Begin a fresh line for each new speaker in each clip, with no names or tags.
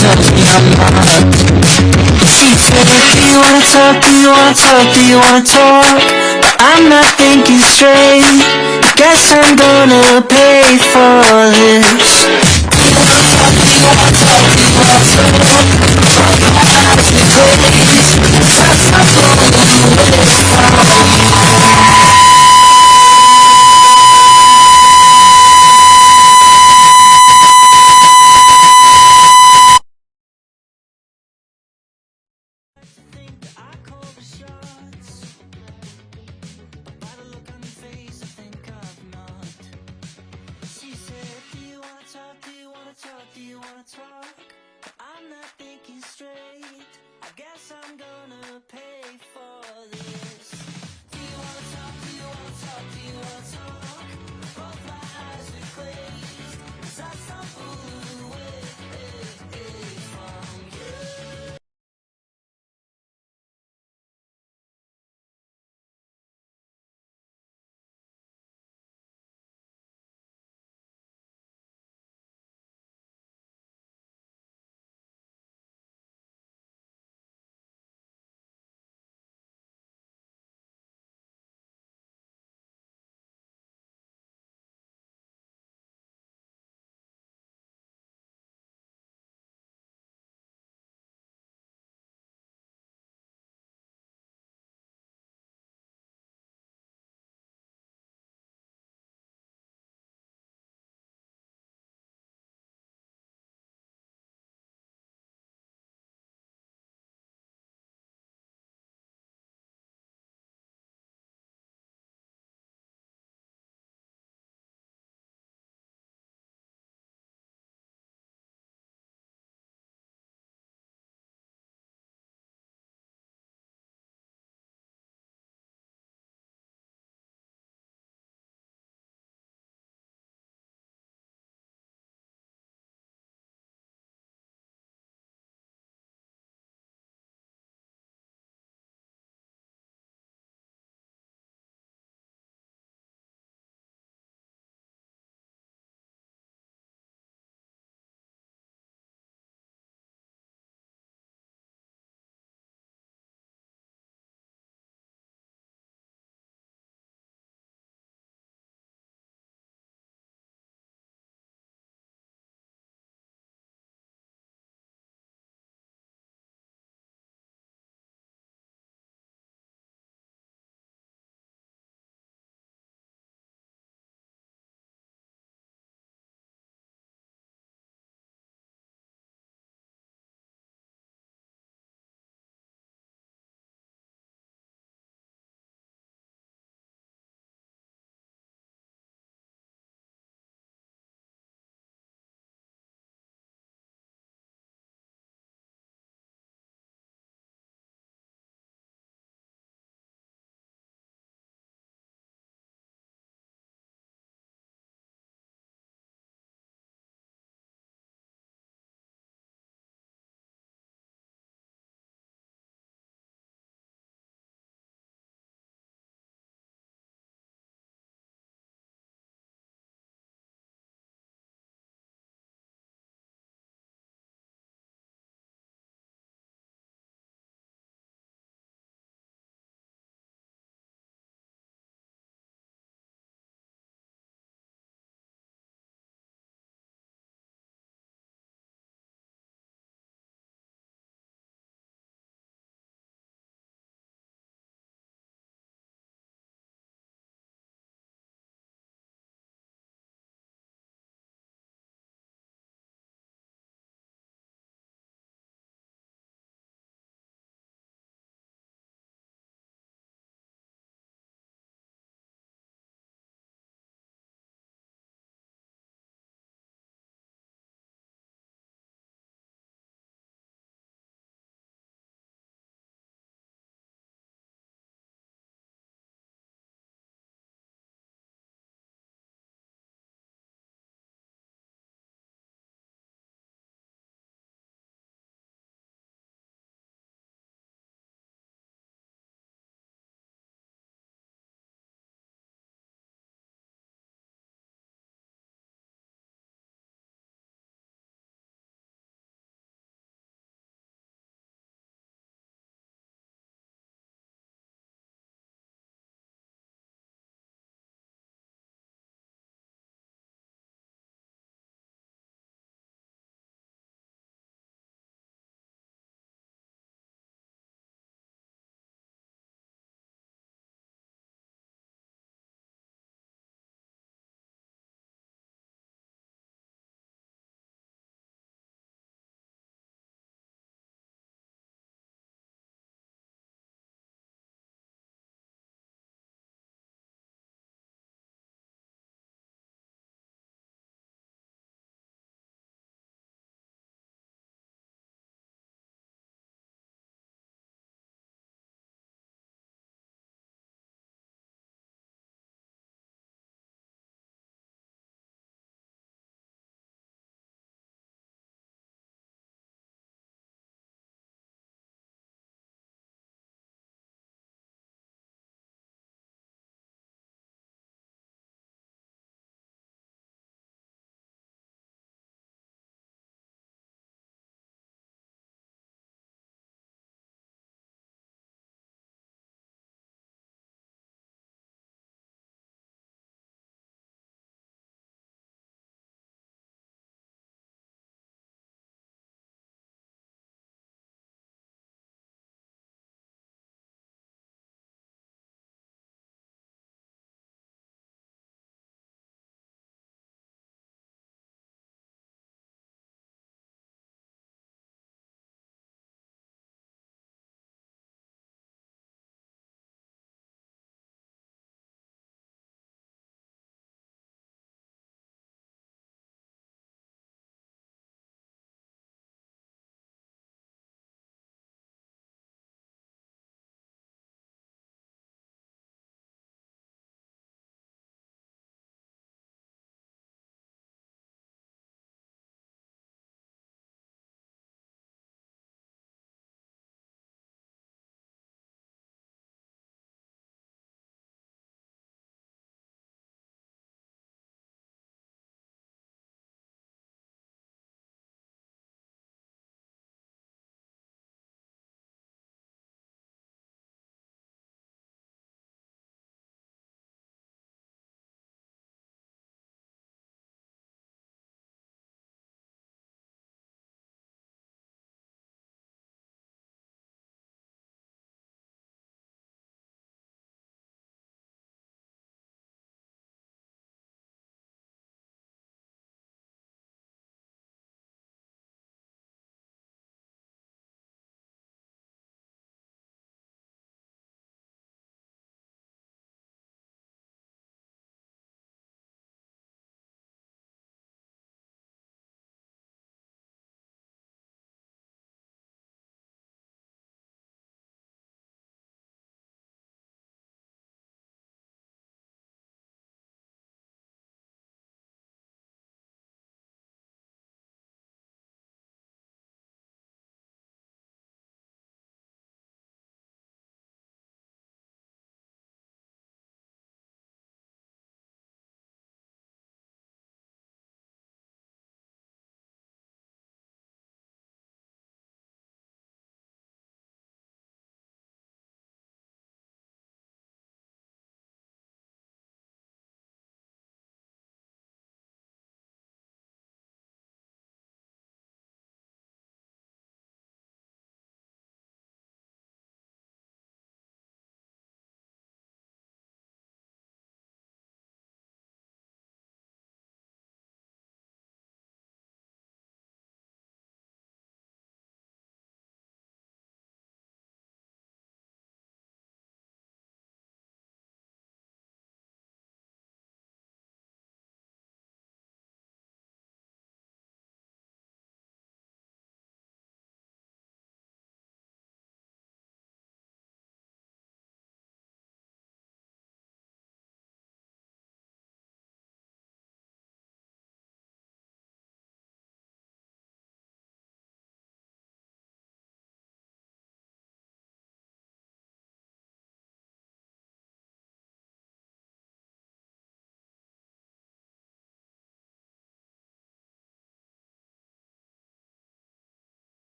tells me I'm not. She said, do you wanna talk, do you wanna talk, do you wanna talk? But I'm not thinking straight. Guess I'm gonna pay for this. Do you wanna talk, do you wanna talk, do you wanna talk? That's the grace. That's not going away from me. She said, do you wanna talk,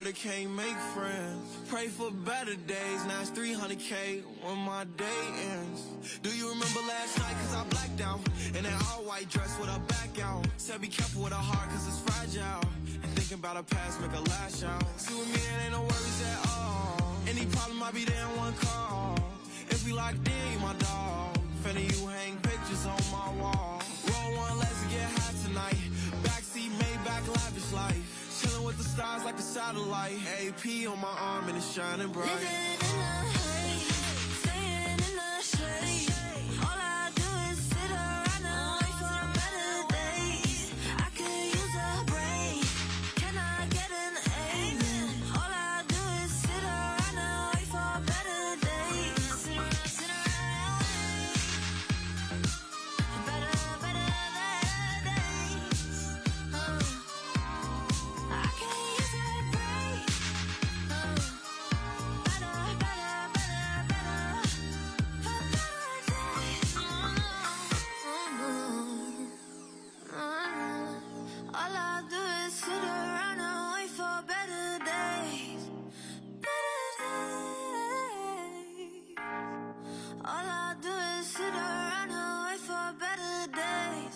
They can't make friends. Pray for better days. Now it's 300K when my day ends. Do you remember last night? Cause I blacked out in that all-white dress with her back out. Said be careful with her heart cause it's fragile. And thinking about her past make her lash out. See with me it ain't no worries at all. Any problem I'll be there in one call. If we locked in, you my dog. Finna you hang pictures on my wall. Roll one, let's get high tonight. Backseat Maybach, lavish life. Chillin' with the stars like a satellite. AP on my arm and it's shining bright.
Living in the haze, staying in the shade. All I do is sit around and wait for better days. I could use a break. Can I get an amen? All I do is sit around and wait for better days. Sit around, better days. I can use a break. Better days. All I do is sit around and wait for better days. Better days. All I do is sit around and wait for better days.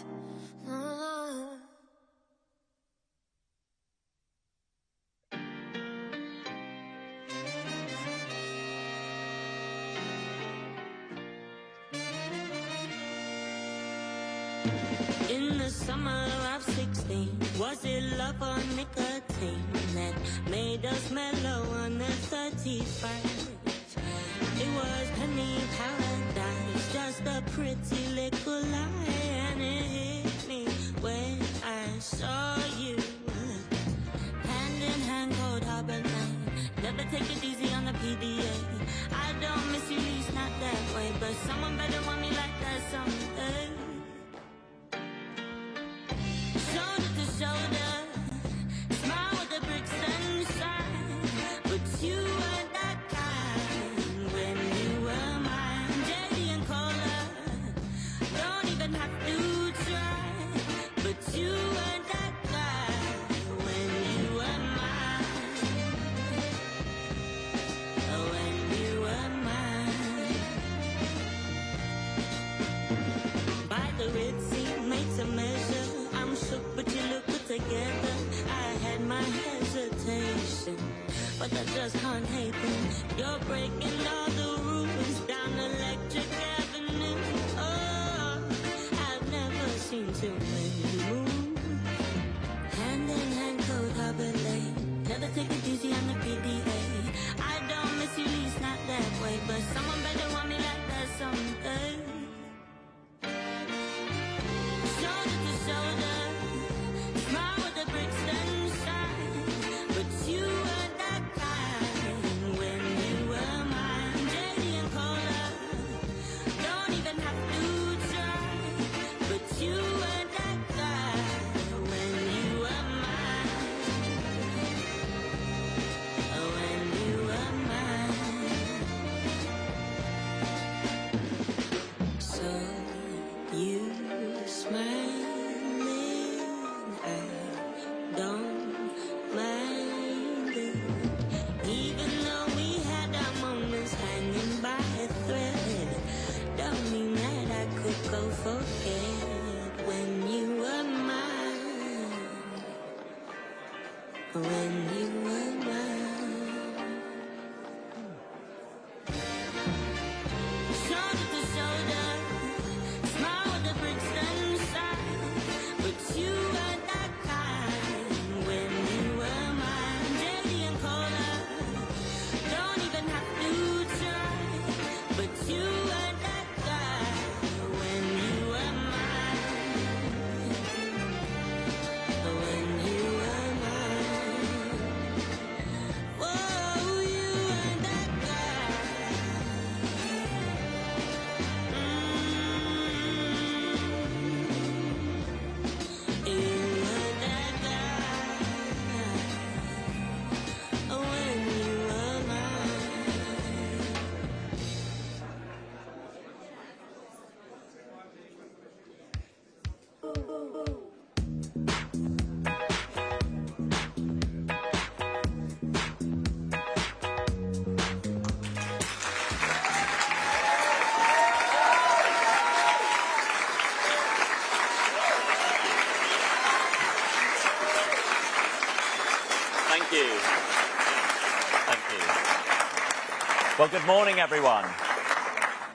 In the summer of 16, was it love or nicotine that made us mellow on the 31st? It was penny paradise, just a pretty little lie, and it hit me when I saw you. Hand in hand, cold harbor night, never take it easy on the PDA. I don't miss you, least not that way, but someone better want me like that someday. Shoulder to shoulder, smile with the bricks and shine. But you were that kind when you were mine. JD and Cola, don't even have to try. But you were that guy when you were mine. Oh, when you were mine. By the Red Sea, made to measure. I'm shook, but you look good together. I had my hesitation, but I just can't hate them. You're breaking all the rules down Electric Avenue. Oh, I've never seen too many move. Hand in hand, cold harbor lane. Never take it easy on the PDA. I don't miss you, least not that way, but someone better want me like that someday. Shoulder to shoulder, smile with the bricks and shine. But you were that kind when you were mine. JD and Cola, don't even have to try. But you were that guy when you were mine. When you were mine. So you smiling, I don't mind it. Even though we had our moments hanging by a thread, don't mean that I could go forget when you were mine. When you were mine. Shoulder to shoulder, smile with the bricks and shine.
you. Thank you. Well, good morning, everyone.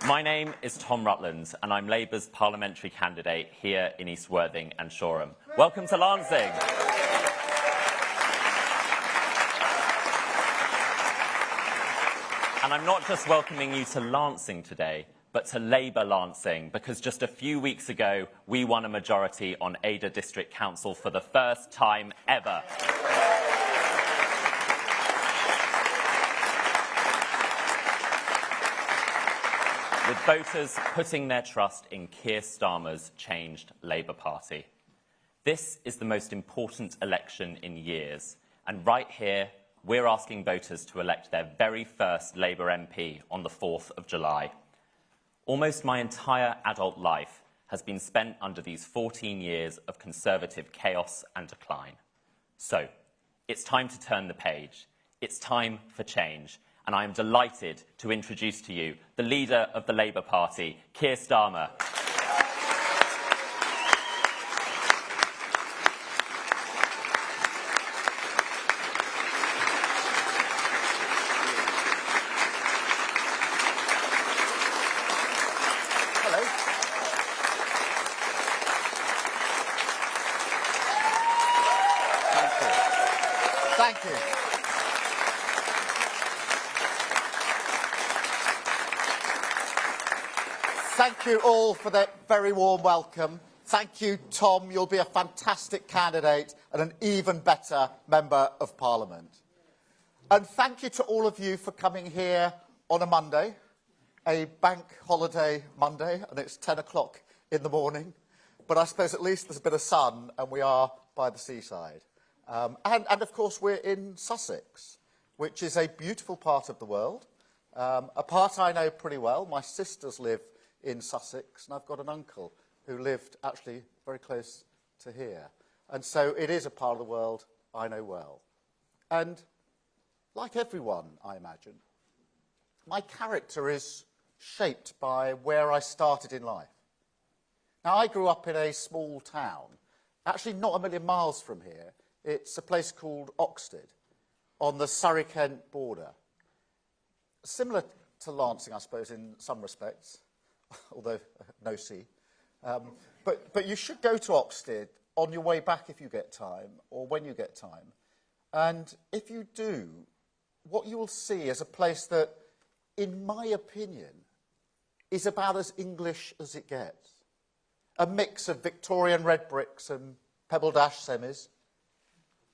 My name is Tom Rutland, and I'm Labour's parliamentary candidate here in East Worthing and Shoreham. Welcome to Lancing. And I'm not just welcoming you to Lancing today, but to Labour Lancing, because just a few weeks ago, we won a majority on Ada District Council for the first time ever. With voters putting their trust in Keir Starmer's changed Labour Party. This is the most important election in years, and right here, we're asking voters to elect their very first Labour MP on the 4th of July. Almost my entire adult life has been spent under these 14 years of Conservative chaos and decline. So, it's time to turn the page. It's time for change. And I am delighted to introduce to you the leader of the Labour Party, Keir Starmer.
Hello. Thank you. Thank you. Thank you all for that very warm welcome. Thank you, Tom. You'll be a fantastic candidate and an even better Member of Parliament. And thank you to all of you for coming here on a Monday, a bank holiday Monday, and it's 10 o'clock in the morning. But I suppose at least there's a bit of sun and we are by the seaside. And of course, we're in Sussex, which is a beautiful part of the world, a part I know pretty well. My sisters live in Sussex, and I've got an uncle who lived actually very close to here. And so it is a part of the world I know well. And like everyone, I imagine, my character is shaped by where I started in life. Now, I grew up in a small town, actually not a million miles from here. It's a place called Oxted, on the Surrey-Kent border. Similar to Lancing, I suppose, in some respects, although no sea. But you should go to Oxted on your way back if you get time, or when you get time. And if you do, what you will see is a place that, in my opinion, is about as English as it gets. A mix of Victorian red bricks and pebble dash semis,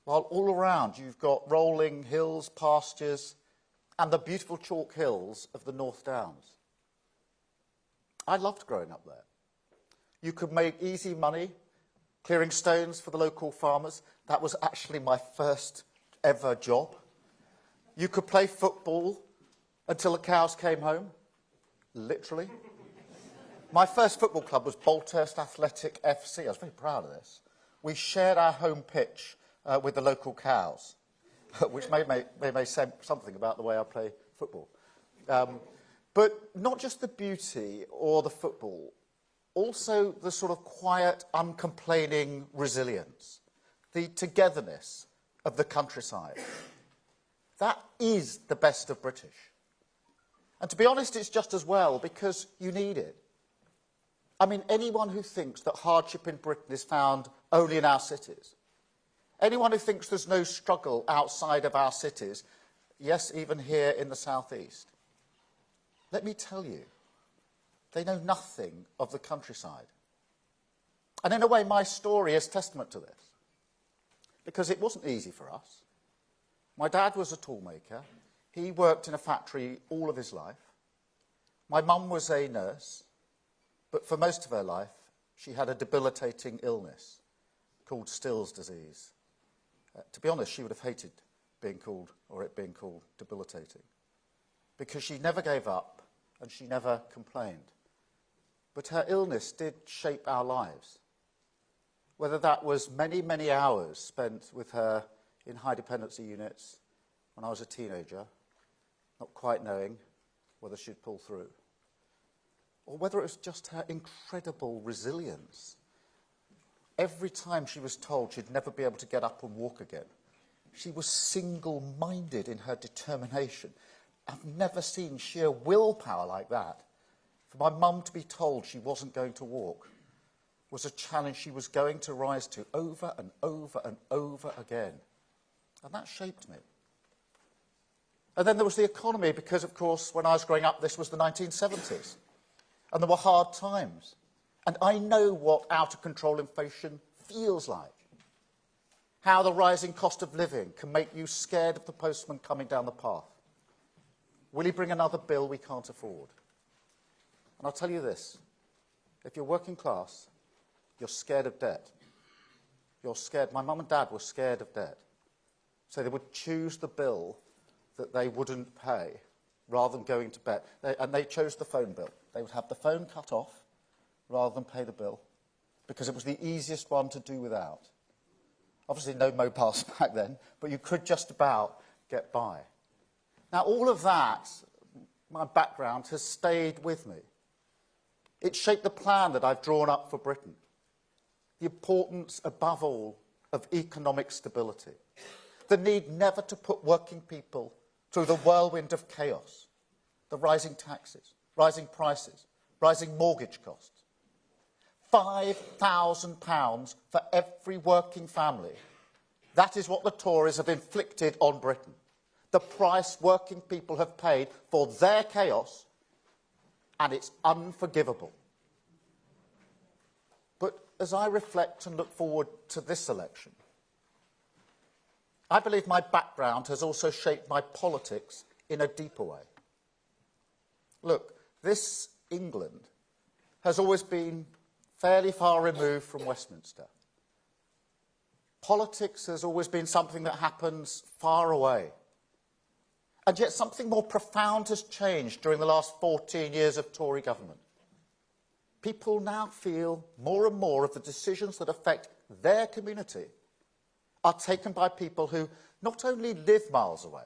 while all around you've got rolling hills, pastures, and the beautiful chalk hills of the North Downs. I loved growing up there. You could make easy money clearing stones for the local farmers. That was actually my first ever job. You could play football until the cows came home, literally. My first football club was Bolthurst Athletic FC. I was very proud of this. We shared our home pitch with the local cows, which may say something about the way I play football. But not just the beauty or the football, also the sort of quiet, uncomplaining resilience, the togetherness of the countryside. That is the best of British. And to be honest, it's just as well, because you need it. I mean, anyone who thinks that hardship in Britain is found only in our cities, anyone who thinks there's no struggle outside of our cities, yes, even here in the southeast, let me tell you, they know nothing of the countryside. And in a way, my story is testament to this, because it wasn't easy for us. My dad was a toolmaker. He worked in a factory all of his life. My mum was a nurse, but for most of her life, she had a debilitating illness called Still's disease. To be honest, she would have hated being called debilitating, because she never gave up and she never complained. But her illness did shape our lives. Whether that was many, many hours spent with her in high dependency units when I was a teenager, not quite knowing whether she'd pull through, or whether it was just her incredible resilience. Every time she was told she'd never be able to get up and walk again, She was single-minded in her determination. I've never seen sheer willpower like that. For my mum to be told she wasn't going to walk was a challenge she was going to rise to over and over and over again. And that shaped me. And then there was the economy, because, of course, when I was growing up, this was the 1970s. And there were hard times. And I know what out-of-control inflation feels like. How the rising cost of living can make you scared of the postman coming down the path. Will he bring another bill we can't afford? And I'll tell you this. If you're working class, you're scared of debt. You're scared. My mum and dad were scared of debt. So they would choose the bill that they wouldn't pay rather than going to bed. And they chose the phone bill. They would have the phone cut off rather than pay the bill because it was the easiest one to do without. Obviously no mobiles back then, but you could just about get by. Now all of that, my background, has stayed with me. It shaped the plan that I've drawn up for Britain. The importance, above all, of economic stability. The need never to put working people through the whirlwind of chaos. The rising taxes, rising prices, rising mortgage costs. £5,000 for every working family. That is what the Tories have inflicted on Britain. The price working people have paid for their chaos, and it's unforgivable. But as I reflect and look forward to this election, I believe my background has also shaped my politics in a deeper way. Look, this England has always been fairly far removed from Westminster. Politics has always been something that happens far away. And yet something more profound has changed during the last 14 years of Tory government. People now feel more and more of the decisions that affect their community are taken by people who not only live miles away,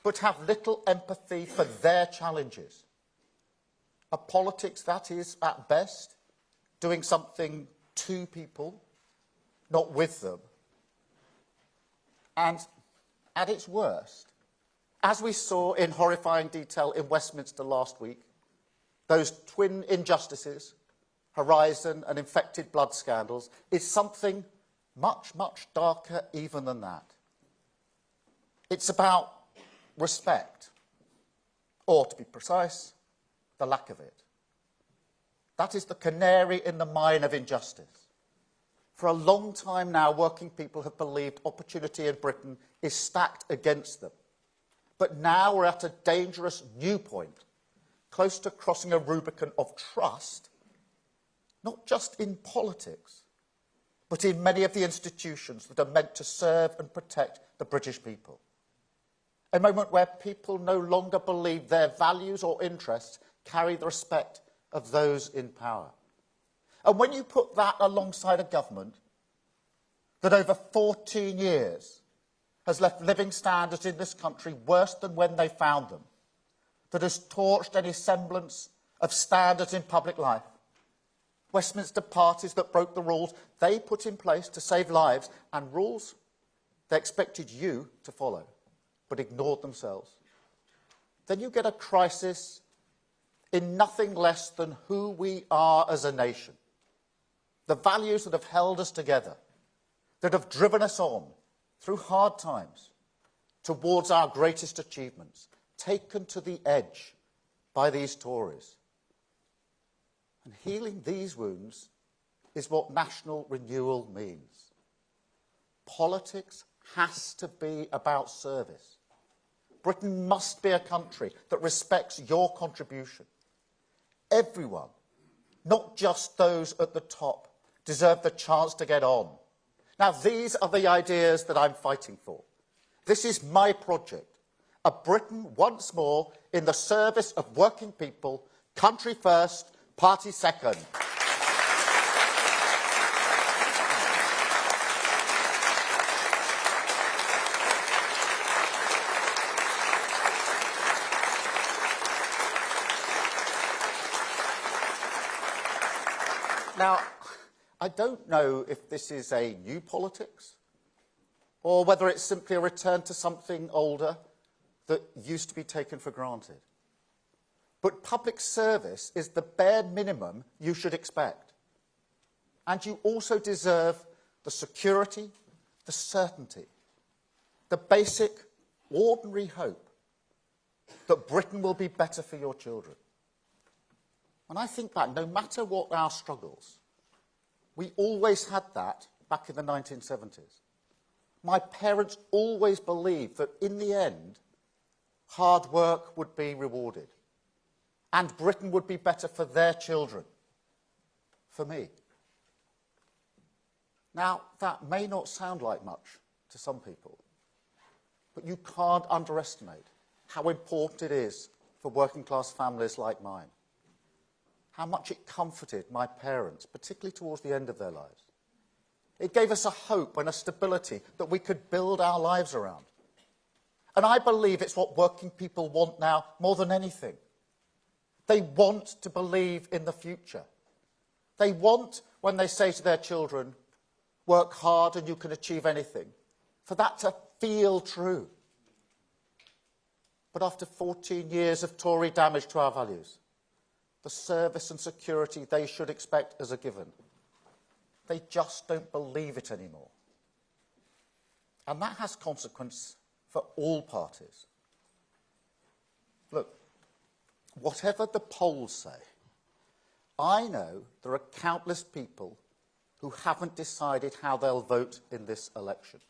but have little empathy for their challenges. A politics that is, at best, doing something to people, not with them. And at its worst, as we saw in horrifying detail in Westminster last week, those twin injustices, Horizon and infected blood scandals, is something much, much darker even than that. It's about respect, or to be precise, the lack of it. That is the canary in the mine of injustice. For a long time now, working people have believed opportunity in Britain is stacked against them. But now we're at a dangerous new point, close to crossing a Rubicon of trust, not just in politics, but in many of the institutions that are meant to serve and protect the British people. A moment where people no longer believe their values or interests carry the respect of those in power. And when you put that alongside a government that over 14 years has left living standards in this country worse than when they found them, that has torched any semblance of standards in public life, Westminster parties that broke the rules they put in place to save lives, and rules they expected you to follow, but ignored themselves, then you get a crisis in nothing less than who we are as a nation. The values that have held us together, that have driven us on through hard times towards our greatest achievements, taken to the edge by these Tories. And healing these wounds is what national renewal means. Politics has to be about service. Britain must be a country that respects your contribution. Everyone, not just those at the top, deserve the chance to get on. Now, these are the ideas that I'm fighting for. This is my project. A Britain once more in the service of working people, country first, party second. Now, I don't know if this is a new politics or whether it's simply a return to something older that used to be taken for granted. But public service is the bare minimum you should expect. And you also deserve the security, the certainty, the basic, ordinary hope that Britain will be better for your children. And I think that no matter what our struggles, we always had that back in the 1970s. My parents always believed that in the end, hard work would be rewarded and Britain would be better for their children, for me. Now, that may not sound like much to some people, but you can't underestimate how important it is for working-class families like mine, how much it comforted my parents, particularly towards the end of their lives. It gave us a hope and a stability that we could build our lives around. And I believe it's what working people want now more than anything. They want to believe in the future. They want, when they say to their children, work hard and you can achieve anything, for that to feel true. But after 14 years of Tory damage to our values, the service and security they should expect as a given, they just don't believe it anymore. And that has consequence for all parties. Look, whatever the polls say, I know there are countless people who haven't decided how they'll vote in this election.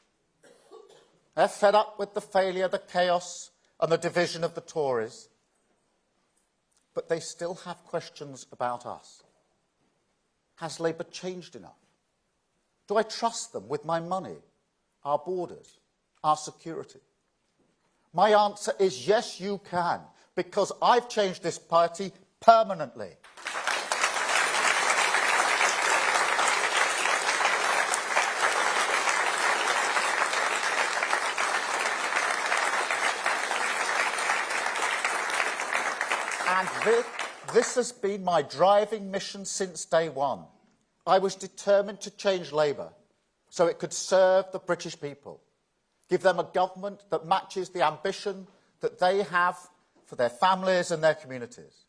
They're fed up with the failure, the chaos, and the division of the Tories. But they still have questions about us. Has Labour changed enough? Do I trust them with my money, our borders, our security? My answer is yes, you can, because I've changed this party permanently. And this has been my driving mission since day one. I was determined to change Labour so it could serve the British people, give them a government that matches the ambition that they have for their families and their communities.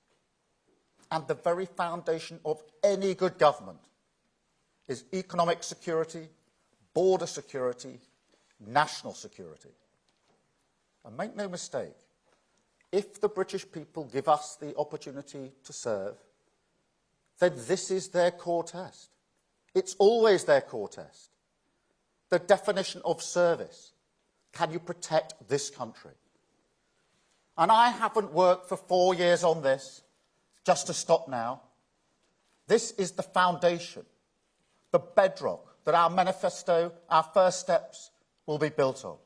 And the very foundation of any good government is economic security, border security, national security. And make no mistake, if the British people give us the opportunity to serve, then this is their core test. It's always their core test. The definition of service. Can you protect this country? And I haven't worked for 4 years on this just to stop now. This is the foundation, the bedrock that our manifesto, our first steps, will be built on.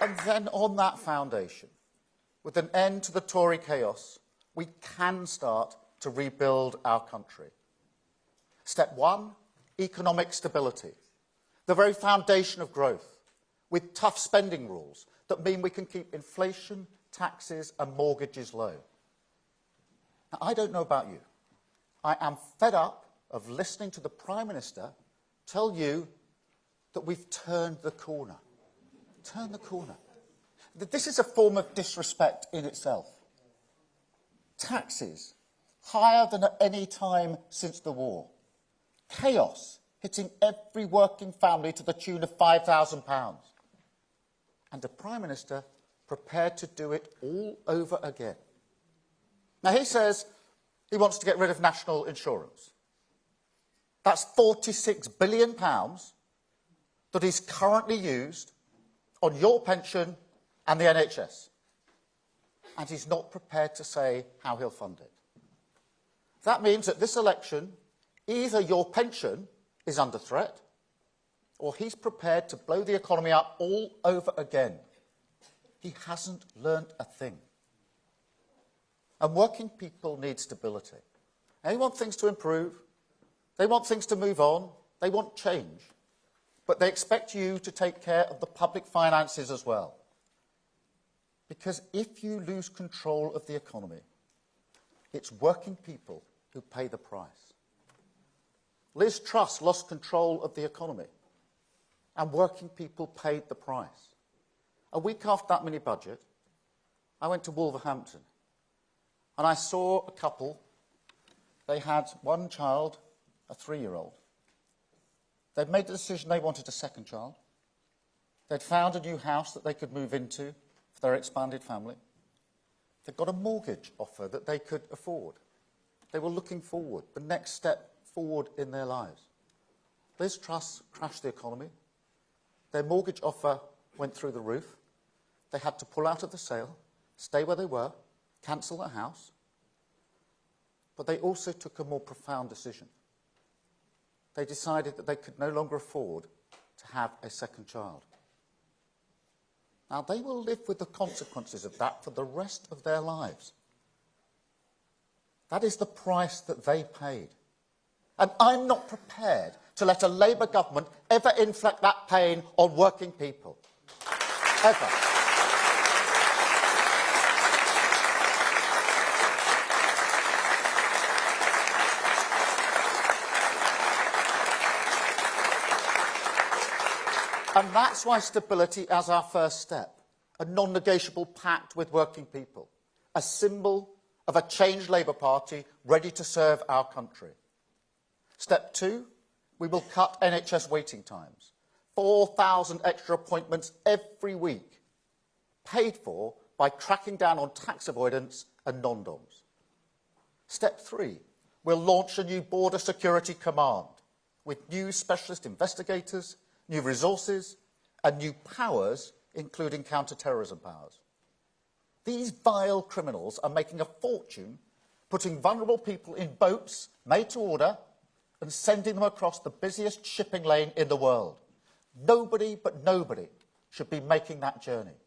And then on that foundation, with an end to the Tory chaos, we can start to rebuild our country. Step one, economic stability, the very foundation of growth, with tough spending rules that mean we can keep inflation, taxes and mortgages low. Now, I don't know about you. I am fed up of listening to the Prime Minister tell you that we've turned the corner. Turn the corner. This is a form of disrespect in itself. Taxes, higher than at any time since the war. Chaos, hitting every working family to the tune of £5,000. And a Prime Minister prepared to do it all over again. Now, he says he wants to get rid of national insurance. That's £46 billion that is currently used on your pension and the NHS. And he's not prepared to say how he'll fund it. That means that this election, either your pension is under threat, or he's prepared to blow the economy up all over again. He hasn't learnt a thing. And working people need stability. They want things to improve. They want things to move on. They want change. But they expect you to take care of the public finances as well. Because if you lose control of the economy, it's working people who pay the price. Liz Truss lost control of the economy, and working people paid the price. A week after that mini-budget, I went to Wolverhampton, and I saw a couple. They had one child, a 3-year-old. They'd made the decision they wanted a second child. They'd found a new house that they could move into for their expanded family. They'd got a mortgage offer that they could afford. They were looking forward, the next step forward in their lives. Liz Truss crashed the economy. Their mortgage offer went through the roof. They had to pull out of the sale, stay where they were, cancel their house. But they also took a more profound decision. They decided that they could no longer afford to have a second child. Now, they will live with the consequences of that for the rest of their lives. That is the price that they paid. And I'm not prepared to let a Labour government ever inflict that pain on working people. Ever. And that's why stability is our first step, a non-negotiable pact with working people, a symbol of a changed Labour Party ready to serve our country. Step 2, we will cut NHS waiting times, 4,000 extra appointments every week, paid for by cracking down on tax avoidance and non-doms. Step 3, we'll launch a new Border Security Command with new specialist investigators, new resources and new powers, including counter-terrorism powers. These vile criminals are making a fortune putting vulnerable people in boats made to order and sending them across the busiest shipping lane in the world. Nobody but nobody should be making that journey.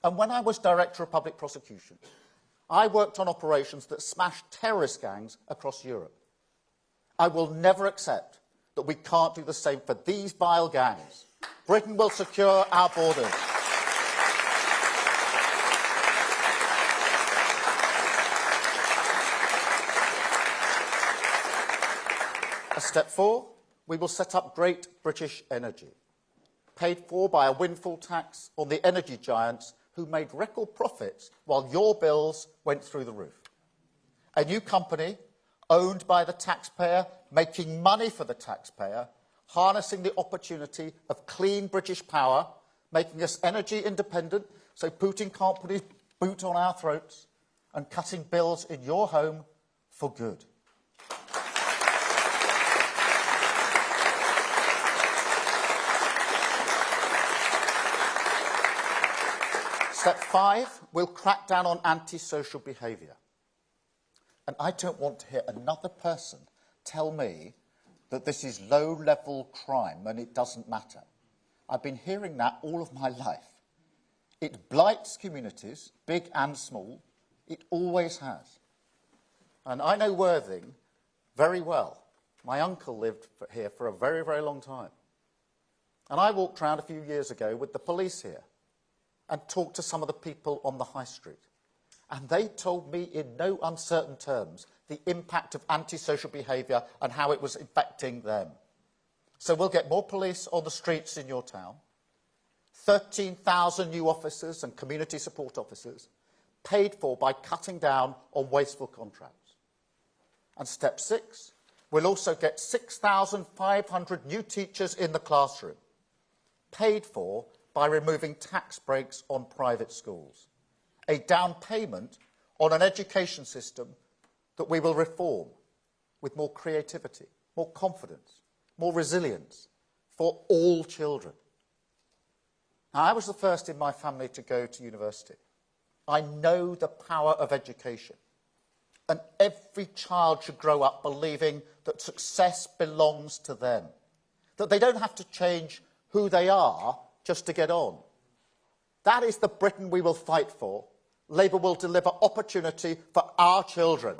And when I was Director of Public Prosecution, I worked on operations that smashed terrorist gangs across Europe. I will never accept that we can't do the same for these vile gangs. Britain will secure our borders. As step 4, we will set up Great British Energy, paid for by a windfall tax on the energy giants who made record profits while your bills went through the roof. A new company owned by the taxpayer, making money for the taxpayer, harnessing the opportunity of clean British power, making us energy independent so Putin can't put his boot on our throats, and cutting bills in your home for good. Step 5, we'll crack down on antisocial behaviour. And I don't want to hear another person tell me that this is low-level crime and it doesn't matter. I've been hearing that all of my life. It blights communities, big and small. It always has. And I know Worthing very well. My uncle lived here for a very, very long time. And I walked around a few years ago with the police here and talked to some of the people on the high street. And they told me in no uncertain terms the impact of antisocial behaviour and how it was affecting them. So we'll get more police on the streets in your town, 13,000 new officers and community support officers, paid for by cutting down on wasteful contracts. And step 6, we'll also get 6,500 new teachers in the classroom, paid for by removing tax breaks on private schools. A down payment on an education system that we will reform with more creativity, more confidence, more resilience for all children. Now, I was the first in my family to go to university. I know the power of education. And every child should grow up believing that success belongs to them, that they don't have to change who they are just to get on. That is the Britain we will fight for. Labour will deliver opportunity for our children.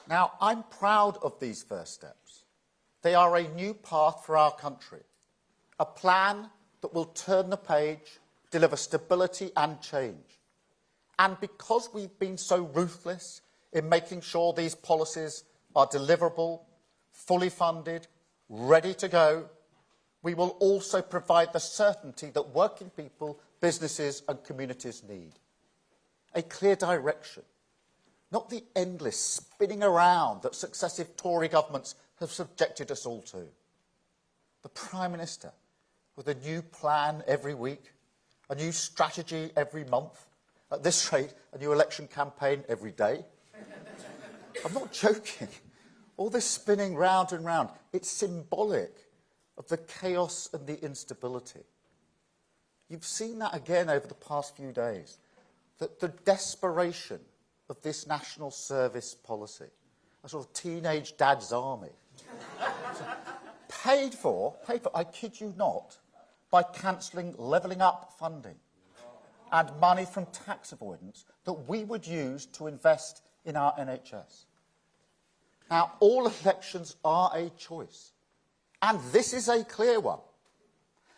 Now, I'm proud of these first steps. They are a new path for our country, a plan that will turn the page, deliver stability and change. And because we've been so ruthless in making sure these policies are deliverable, fully funded, ready to go, we will also provide the certainty that working people, businesses and communities need. A clear direction, not the endless spinning around that successive Tory governments have subjected us all to. The Prime Minister, with a new plan every week, a new strategy every month, at this rate, a new election campaign every day. I'm not joking. All this spinning round and round, it's symbolic of the chaos and the instability. You've seen that again over the past few days, that the desperation of this national service policy, a sort of teenage dad's army, paid for, I kid you not, by cancelling levelling up funding and money from tax avoidance that we would use to invest in our NHS. Now, all elections are a choice, and this is a clear one.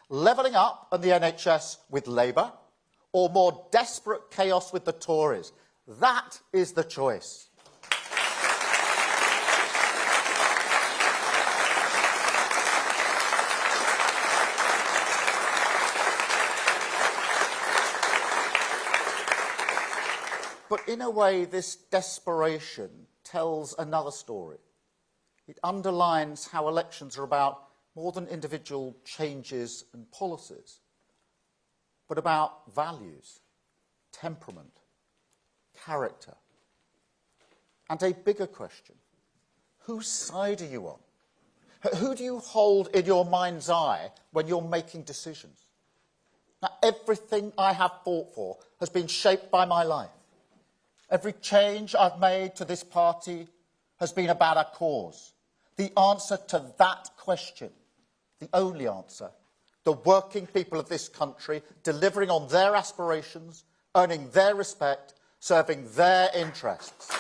Levelling up and the NHS with Labour, or more desperate chaos with the Tories. That is the choice. But in a way, this desperation tells another story. It underlines how elections are about more than individual changes and policies, but about values, temperament, character. And a bigger question, whose side are you on? Who do you hold in your mind's eye when you're making decisions? Now, everything I have fought for has been shaped by my life. Every change I've made to this party has been about a cause. The answer to that question, the only answer, the working people of this country delivering on their aspirations, earning their respect, serving their interests.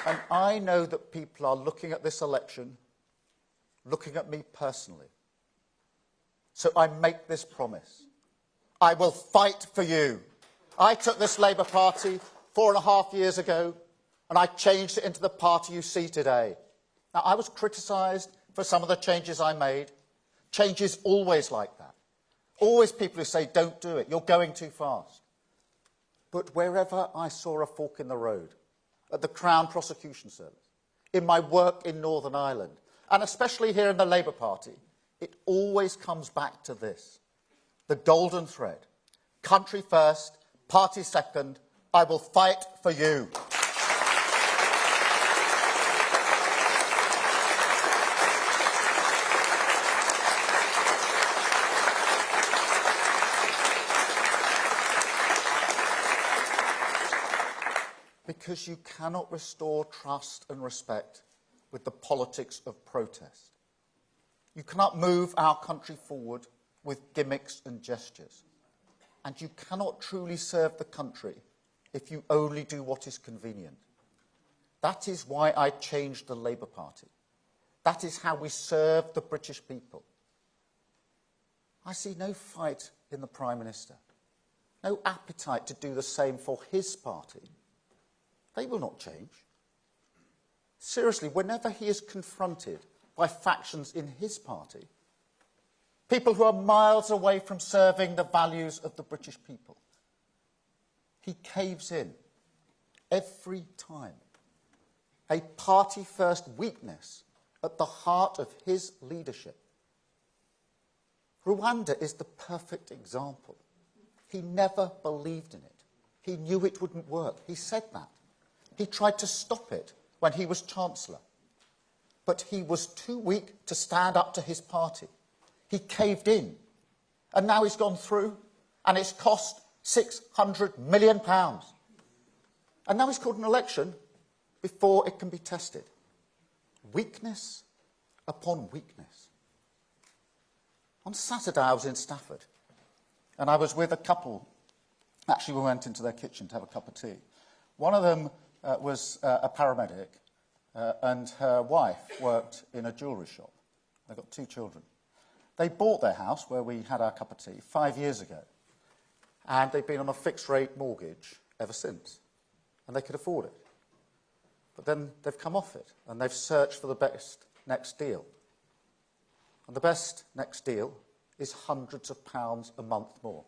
And I know that people are looking at this election, looking at me personally. So I make this promise. I will fight for you. I took this Labour Party 4.5 years ago, and I changed it into the party you see today. Now, I was criticised for some of the changes I made. Change is always like that. Always people who say, don't do it, you're going too fast. But wherever I saw a fork in the road, at the Crown Prosecution Service, in my work in Northern Ireland, and especially here in the Labour Party, it always comes back to this. The golden thread. Country first, party second, I will fight for you. Because you cannot restore trust and respect with the politics of protest. You cannot move our country forward with gimmicks and gestures. And you cannot truly serve the country if you only do what is convenient. That is why I changed the Labour Party. That is how we serve the British people. I see no fight in the Prime Minister, no appetite to do the same for his party. They will not change. Seriously, whenever he is confronted by factions in his party, people who are miles away from serving the values of the British people, he caves in every time. A party-first weakness at the heart of his leadership. Rwanda is the perfect example. He never believed in it. He knew it wouldn't work. He said that. He tried to stop it when he was Chancellor. But he was too weak to stand up to his party. He caved in. And now he's gone through, and it's cost £600 million. And now he's called an election before it can be tested. Weakness upon weakness. On Saturday, I was in Stafford, and I was with a couple. Actually, we went into their kitchen to have a cup of tea. One of them was a paramedic, and her wife worked in a jewellery shop. They've got 2 children. They bought their house, where we had our cup of tea, 5 years ago, and they've been on a fixed-rate mortgage ever since, and they could afford it. But then they've come off it, and they've searched for the best next deal. And the best next deal is hundreds of pounds a month more.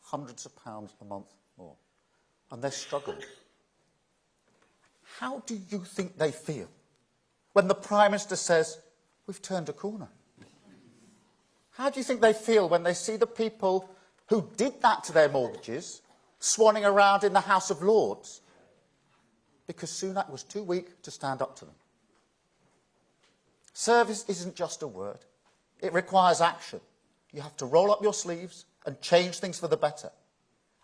Hundreds of pounds a month more. And they're struggling. How do you think they feel when the Prime Minister says, we've turned a corner? How do you think they feel when they see the people who did that to their mortgages swanning around in the House of Lords because Sunak was too weak to stand up to them? Service isn't just a word. It requires action. You have to roll up your sleeves and change things for the better.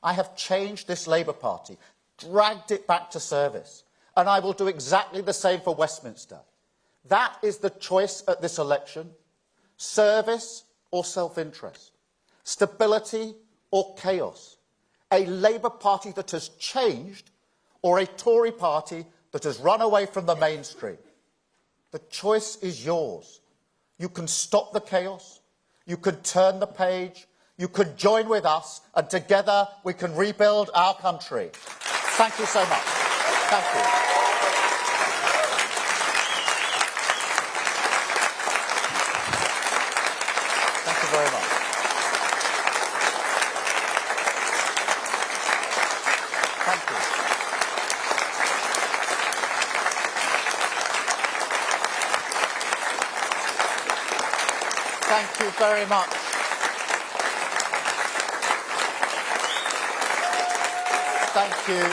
I have changed this Labour Party, dragged it back to service, and I will do exactly the same for Westminster. That is the choice at this election: service or self-interest, stability or chaos, a Labour Party that has changed or a Tory party that has run away from the mainstream. The choice is yours. You can stop the chaos, you can turn the page, you can join with us, and together we can rebuild our country. Thank you so much. Thank you. Thank you very much. Thank you. Thank you very much. Thank you.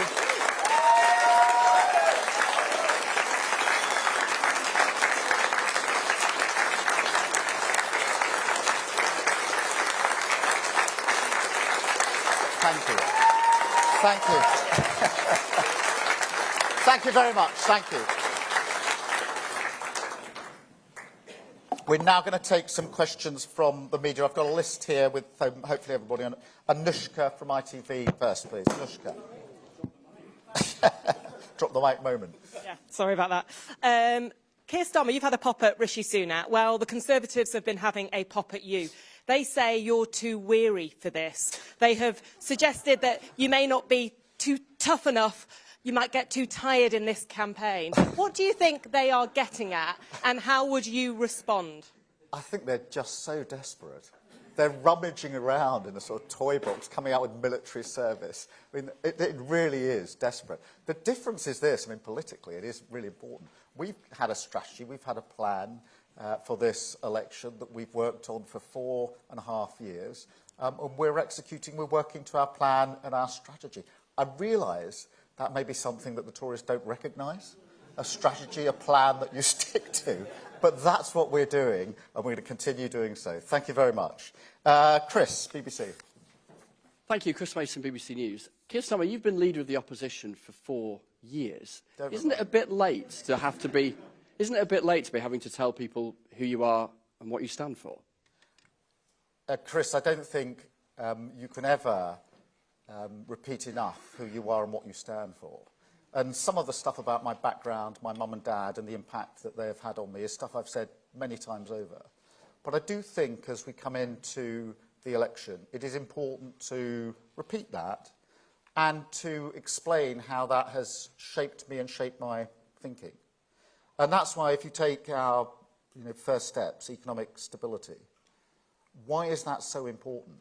Thank you. Thank you. Thank you very much. Thank you. We're now going to take some questions from the media. I've got a list here with hopefully everybody on it. Anushka from ITV first, please. Anushka. Drop the mic moment.
Yeah, sorry about that. Keir Starmer, you've had a pop at Rishi Sunak. Well, the Conservatives have been having a pop at you. They say you're too weary for this. They have suggested that you may not be too tough enough. You might get too tired in this campaign. What do you think they are getting at, and how would you respond?
I think they're just so desperate. They're rummaging around in a sort of toy box, coming out with military service. I mean, it really is desperate. The difference is this. I mean, politically, it is really important. We've had a strategy, we've had a plan for this election that we've worked on for 4.5 years, and we're executing, we're working to our plan and our strategy. I realise that may be something that the Tories don't recognise, a strategy, a plan that you stick to. But that's what we're doing, and we're going to continue doing so. Thank you very much. Chris, BBC.
Thank you, Chris Mason, BBC News. Keir Starmer, you've been leader of the opposition for 4 years. Isn't it a bit late to have to be? Isn't it a bit late to be having to tell people who you are and what you stand for?
Chris, I don't think you can ever repeat enough who you are and what you stand for. And some of the stuff about my background, my mum and dad, and the impact that they have had on me is stuff I've said many times over. But I do think as we come into the election, it is important to repeat that and to explain how that has shaped me and shaped my thinking. And that's why if you take our first steps, economic stability, why is that so important?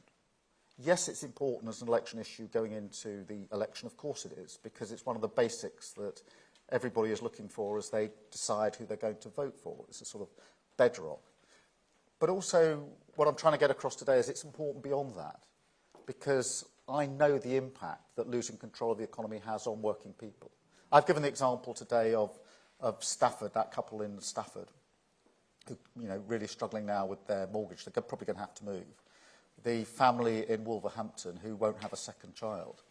Yes, it's important as an election issue going into the election. Of course it is, because it's one of the basics that everybody is looking for as they decide who they're going to vote for. It's a sort of bedrock. But also, what I'm trying to get across today is it's important beyond that, because I know the impact that losing control of the economy has on working people. I've given the example today of Stafford, that couple in Stafford, who really struggling now with their mortgage. They're probably going to have to move. The family in Wolverhampton who won't have a second child.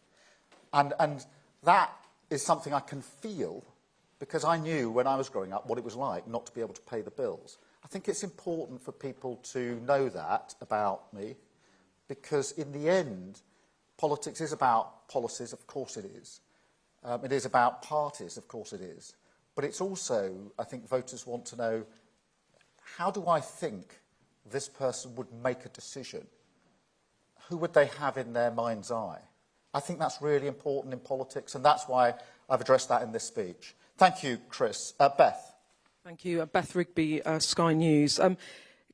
And that is something I can feel because I knew when I was growing up what it was like not to be able to pay the bills. I think it's important for people to know that about me, because in the end, politics is about policies, of course it is. It is about parties, of course it is. But it's also, I think voters want to know, how do I think this person would make a decision? Who would they have in their mind's eye? I think that's really important in politics, and that's why I've addressed that in this speech. Thank you, Chris. Beth.
Thank you. Beth Rigby, Sky News.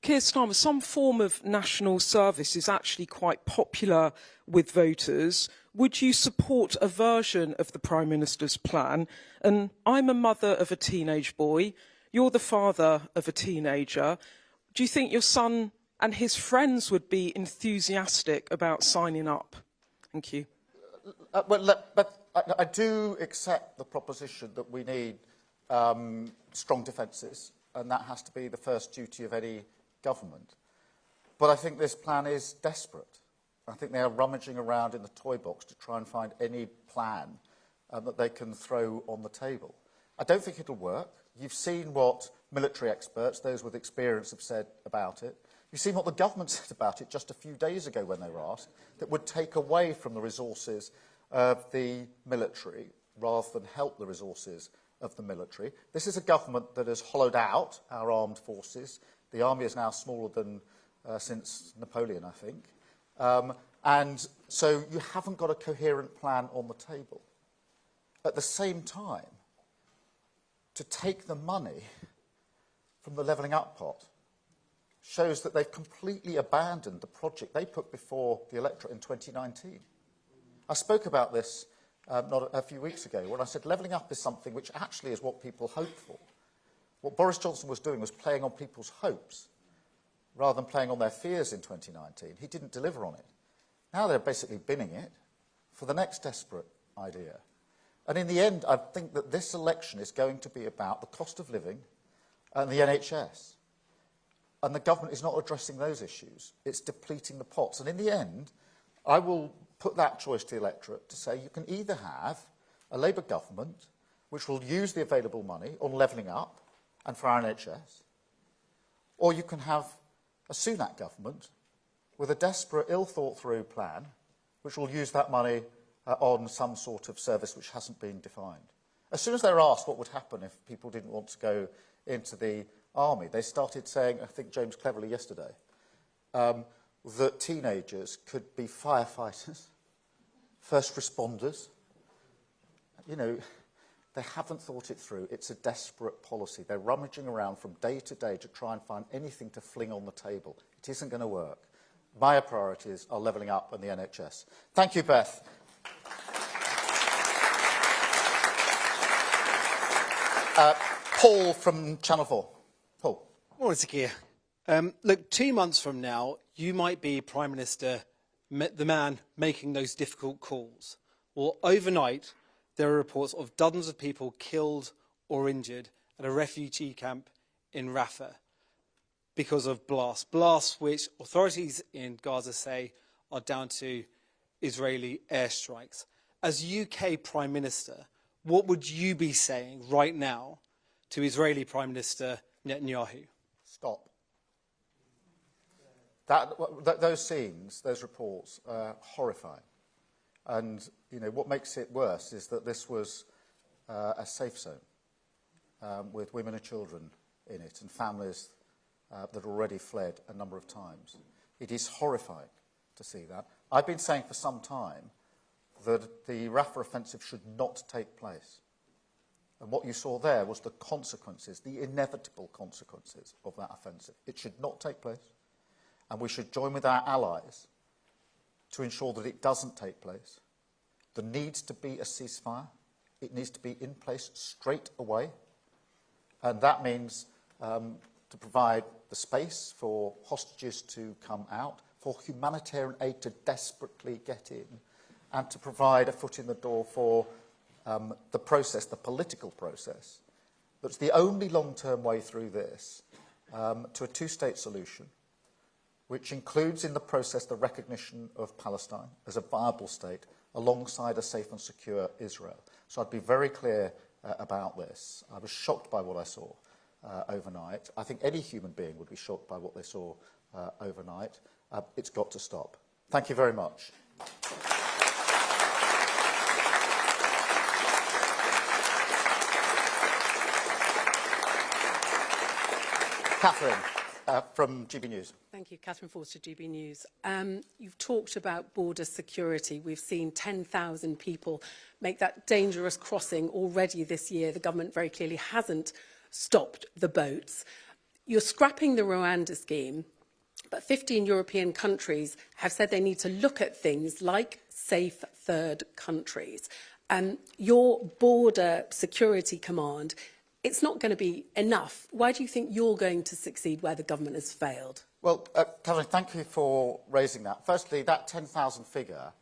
Keir Starmer, some form of national service is actually quite popular with voters. Would you support a version of the Prime Minister's plan? And I'm a mother of a teenage boy. You're the father of a teenager. Do you think your son and his friends would be enthusiastic about signing up? Thank you.
But I do accept the proposition that we need strong defences, and that has to be the first duty of any government. But I think this plan is desperate. I think they are rummaging around in the toy box to try and find any plan that they can throw on the table. I don't think it'll work. You've seen what military experts, those with experience, have said about it. You've seen what the government said about it just a few days ago when they were asked, that would take away from the resources of the military rather than help the resources of the military. This is a government that has hollowed out our armed forces. The army is now smaller than since Napoleon, I think. And so you haven't got a coherent plan on the table. At the same time, to take the money from the levelling up pot shows that they've completely abandoned the project they put before the electorate in 2019. I spoke about this not a few weeks ago when I said levelling up is something which actually is what people hope for. What Boris Johnson was doing was playing on people's hopes rather than playing on their fears in 2019. He didn't deliver on it. Now they're basically binning it for the next desperate idea. And in the end, I think that this election is going to be about the cost of living and the NHS. And the government is not addressing those issues. It's depleting the pots. And in the end, I will put that choice to the electorate to say you can either have a Labour government which will use the available money on levelling up and for our NHS, or you can have a Sunak government with a desperate, ill-thought-through plan which will use that money on some sort of service which hasn't been defined. As soon as they were asked what would happen if people didn't want to go into the army, they started saying, I think James cleverly yesterday, that teenagers could be firefighters, first responders. You know, they haven't thought it through. It's a desperate policy. They're rummaging around from day to day to try and find anything to fling on the table. It isn't going to work. My priorities are levelling up and the NHS. Thank you, Beth. Paul from Channel 4. Paul.
Morning, Sir Keir. Look, 2 months from now, you might be Prime Minister, the man making those difficult calls. Well, overnight, there are reports of dozens of people killed or injured at a refugee camp in Rafah because of blasts which authorities in Gaza say are down to Israeli airstrikes. As UK Prime Minister, what would you be saying right now to Israeli Prime Minister Netanyahu?
Stop. Those scenes, those reports, are horrifying. And, you know, what makes it worse is that this was a safe zone with women and children in it and families that already fled a number of times. It is horrifying to see that. I've been saying for some time that the Rafah offensive should not take place. And what you saw there was the consequences, the inevitable consequences of that offensive. It should not take place, and we should join with our allies to ensure that it doesn't take place. There needs to be a ceasefire. It needs to be in place straight away, and that means to provide the space for hostages to come out, for humanitarian aid to desperately get in, and to provide a foot in the door for the process, the political process, that's the only long-term way through this, to a two-state solution, which includes in the process the recognition of Palestine as a viable state alongside a safe and secure Israel. So I'd be very clear about this. I was shocked by what I saw. overnight. I think any human being would be shocked by what they saw overnight. It's got to stop. Thank you very much. Catherine, from GB News.
Thank you, Catherine Forster, GB News. You've talked about border security. We've seen 10,000 people make that dangerous crossing already this year. The government very clearly hasn't stopped the boats. You're scrapping the Rwanda scheme, but 15 European countries have said they need to look at things like safe third countries. Your border security command, it's not going to be enough. Why do you think you're going to succeed where the government has failed?
Well, Catherine, thank you for raising that. Firstly, that 10,000 figure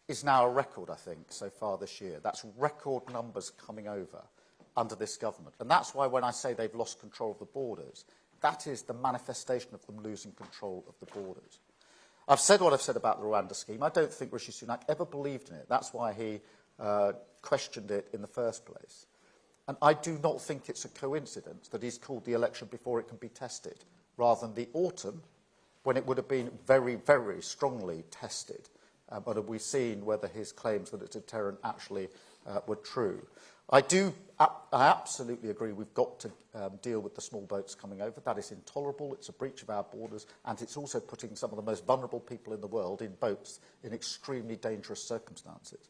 is now a record, I think, so far this year. That's record numbers coming over under this government. And that's why when I say they've lost control of the borders, that is the manifestation of them losing control of the borders. I've said what I've said about the Rwanda scheme. I don't think Rishi Sunak ever believed in it. That's why he questioned it in the first place. And I do not think it's a coincidence that he's called the election before it can be tested, rather than the autumn, when it would have been very, very strongly tested. But have we seen whether his claims that it's a deterrent actually were true? I absolutely agree we've got to deal with the small boats coming over. That is intolerable. It's a breach of our borders, and it's also putting some of the most vulnerable people in the world in boats in extremely dangerous circumstances.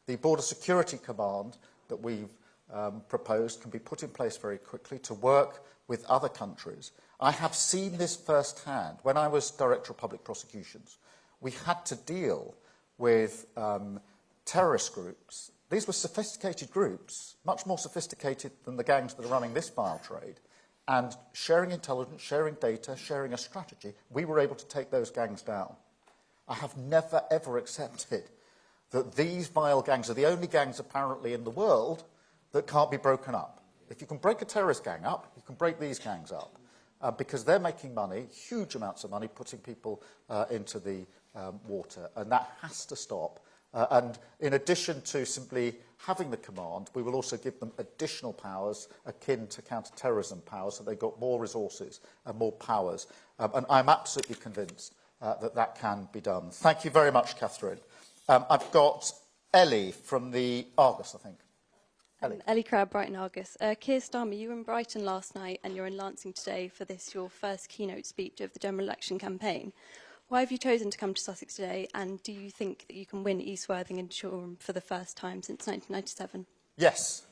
The Border Security Command that we've proposed can be put in place very quickly to work with other countries. I have seen this firsthand. When I was Director of Public Prosecutions, we had to deal with terrorist groups. These were sophisticated groups, much more sophisticated than the gangs that are running this vile trade, and sharing intelligence, sharing data, sharing a strategy, we were able to take those gangs down. I have never, ever accepted that these vile gangs are the only gangs apparently in the world that can't be broken up. If you can break a terrorist gang up, you can break these gangs up, because they're making money, huge amounts of money, putting people into the water, and that has to stop. And in addition to simply having the command, we will also give them additional powers akin to counter-terrorism powers, so they've got more resources and more powers. And I'm absolutely convinced that that can be done. Thank you very much, Catherine. I've got Ellie from the Argus, I think.
Ellie Crowd, Brighton Argus. Keir Starmer, you were in Brighton last night and you're in Lancing today for this, your first keynote speech of the general election campaign. Why have you chosen to come to Sussex today, and do you think that you can win East Worthing and Shoreham for the first time since 1997?
Yes.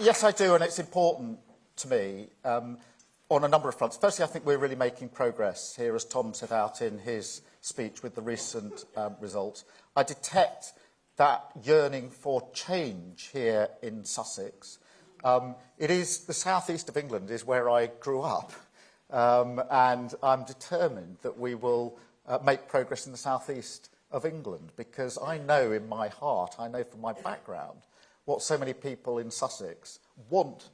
Yes, I do, and it's important to me on a number of fronts. Firstly, I think we're really making progress here, as Tom set out in his speech with the recent results. I detect that yearning for change here in Sussex. It is the southeast of England is where I grew up, and I'm determined that we will make progress in the southeast of England, because I know in my heart, I know from my background, what so many people in Sussex want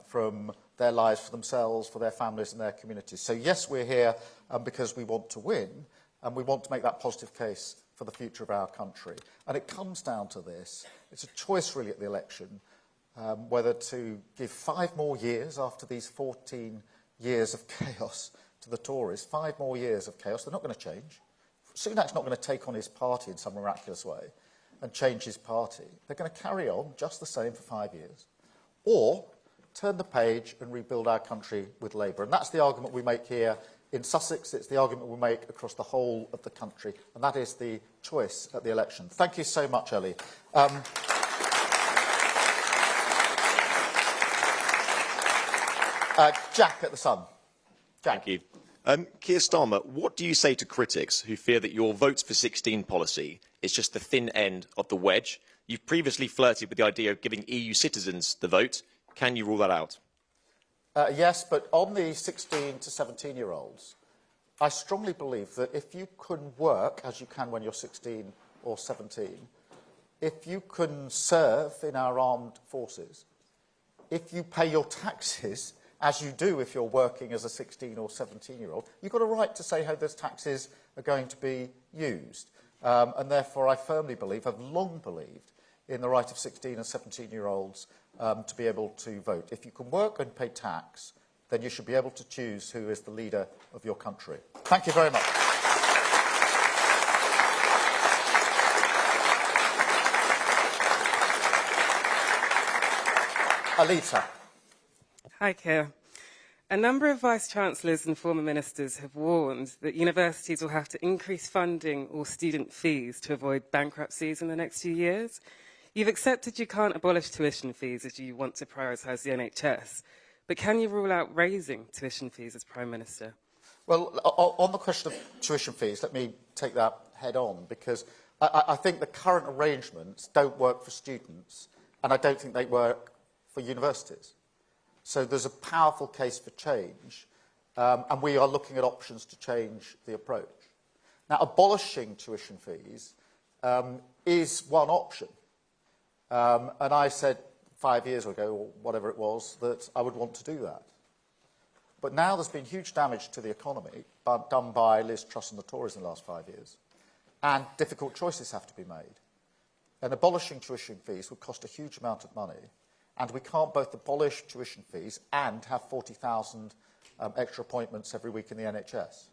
from their lives, for themselves, for their families and their communities. So yes, we're here because we want to win, and we want to make that positive case for the future of our country. And it comes down to this. It's a choice really at the election, whether to give 5 more years after these 14 years of chaos to the Tories, 5 more years of chaos. They're not going to change. Sunak's not going to take on his party in some miraculous way and change his party. They're going to carry on just the same for 5 years, or turn the page and rebuild our country with Labour. And that's the argument we make here in Sussex. It's the argument we make across the whole of the country, and that is the choice at the election. Thank you so much, Ellie. Jack at the Sun. Jack.
Thank you. Keir Starmer, what do you say to critics who fear that your votes for 16 policy is just the thin end of the wedge? You've previously flirted with the idea of giving EU citizens the vote. Can you rule that out?
Yes, but on the 16 to 17-year-olds, I strongly believe that if you can work, as you can when you're 16 or 17, if you can serve in our armed forces, if you pay your taxes as you do if you're working as a 16 or 17-year-old, you've got a right to say how those taxes are going to be used. And therefore, I firmly believe, have long believed, in the right of 16 and 17-year-olds to be able to vote. If you can work and pay tax, then you should be able to choose who is the leader of your country. Thank you very much. Alita.
Hi, Keir. A number of vice-chancellors and former ministers have warned that universities will have to increase funding or student fees to avoid bankruptcies in the next few years. You've accepted you can't abolish tuition fees as you want to prioritise the NHS, but can you rule out raising tuition fees as Prime Minister?
Well, on the question of tuition fees, let me take that head on, because I think the current arrangements don't work for students, and I don't think they work for universities. So there's a powerful case for change, and we are looking at options to change the approach. Now, abolishing tuition fees is one option. And I said 5 years ago, or whatever it was, that I would want to do that. But now there's been huge damage to the economy done by Liz Truss and the Tories in the last 5 years. And difficult choices have to be made. And abolishing tuition fees would cost a huge amount of money. And we can't both abolish tuition fees and have 40,000 extra appointments every week in the NHS.